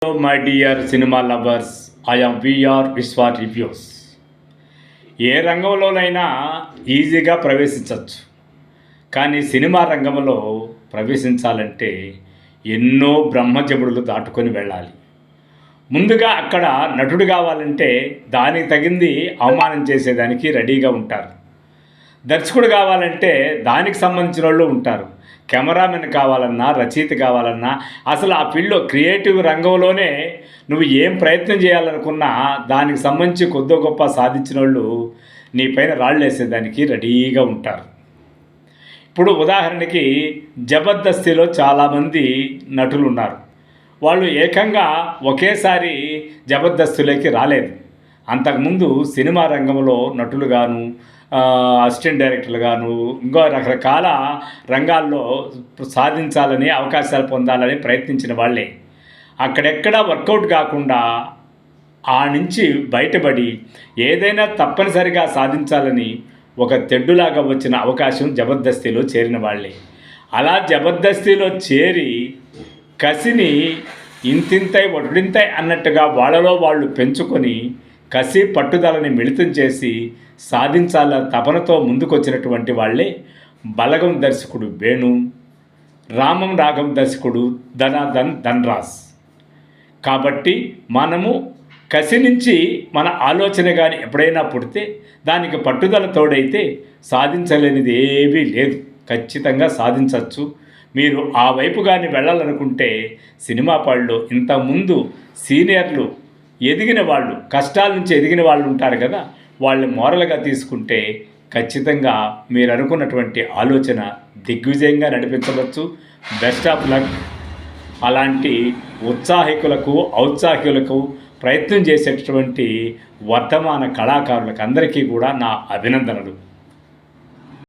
Hello, my dear cinema lovers. I am VR Viswa Reviews. ఏ రంగంలోనైనా ఈజీగా ప్రవేశించవచ్చు, కానీ cinema రంగంలో ప్రవేశించాలంటే ఎన్నో బ్రహ్మజముడులు దాటుకొని వెళ్ళాలి. ముందుగా అక్కడ నటుడు కావాలంటే దానికి తగింది అవమానం చేసేదానికి రెడీగా ఉంటారు. దర్శకుడు కావాలంటే దానికి సంబంధించిన వాళ్ళు ఉంటారు. కెమెరామెన్ కావాలన్నా, రచయిత కావాలన్నా, అసలు ఆ ఫీల్డ్లో క్రియేటివ్ రంగంలోనే నువ్వు ఏం ప్రయత్నం చేయాలనుకున్నా దానికి సంబంధించి కొద్ది గొప్ప సాధించిన వాళ్ళు నీ పైన రాళ్ళు వేసేదానికి రెడీగా ఉంటారు. ఇప్పుడు ఉదాహరణకి జబర్దస్తిలో చాలామంది నటులు ఉన్నారు. వాళ్ళు ఏకంగా ఒకేసారి జబర్దస్తులోకి రాలేదు. అంతకుముందు సినిమా రంగంలో నటులుగాను, అసిస్టెంట్ డైరెక్టర్లుగాను, ఇంకో రకరకాల రంగాల్లో సాధించాలని, అవకాశాలు పొందాలని ప్రయత్నించిన వాళ్ళే అక్కడెక్కడా వర్కౌట్ కాకుండా ఆ నుంచి బయటపడి ఏదైనా తప్పనిసరిగా సాధించాలని ఒక తెడ్డులాగా వచ్చిన అవకాశం జబర్దస్తిలో చేరిన వాళ్ళే. అలా జబర్దస్తిలో చేరి కసిని ఇంతింతై ఒడింతై అన్నట్టుగా వాళ్ళలో వాళ్ళు పెంచుకొని కసి పట్టుదలని మిళితం చేసి సాధించాల తపనతో ముందుకొచ్చినటువంటి వాళ్ళే బలగం దర్శకుడు వేణు, రామం రాఘం దర్శకుడు ధనాధన్ ధన్రాజ్. కాబట్టి మనము కసి నుంచి మన ఆలోచన కానీ ఎప్పుడైనా పుడితే దానికి పట్టుదల తోడైతే సాధించలేనిది ఏమీ లేదు. ఖచ్చితంగా సాధించవచ్చు. మీరు ఆ వైపు కానీ వెళ్ళాలనుకుంటే సినిమా పాళ్ళలో ఇంతకుముందు సీనియర్లు ఎదిగిన వాళ్ళు, కష్టాల నుంచి ఎదిగిన వాళ్ళు ఉంటారు కదా, వాళ్ళని మోరల్గా తీసుకుంటే ఖచ్చితంగా మీరు అనుకున్నటువంటి ఆలోచన దిగ్విజయంగా నడిపించవచ్చు. Best of luck. అలాంటి ఉత్సాహికులకు, ఔత్సాహికులకు, ప్రయత్నం చేసేటటువంటి వర్తమాన కళాకారులకు అందరికీ కూడా నా అభినందనలు.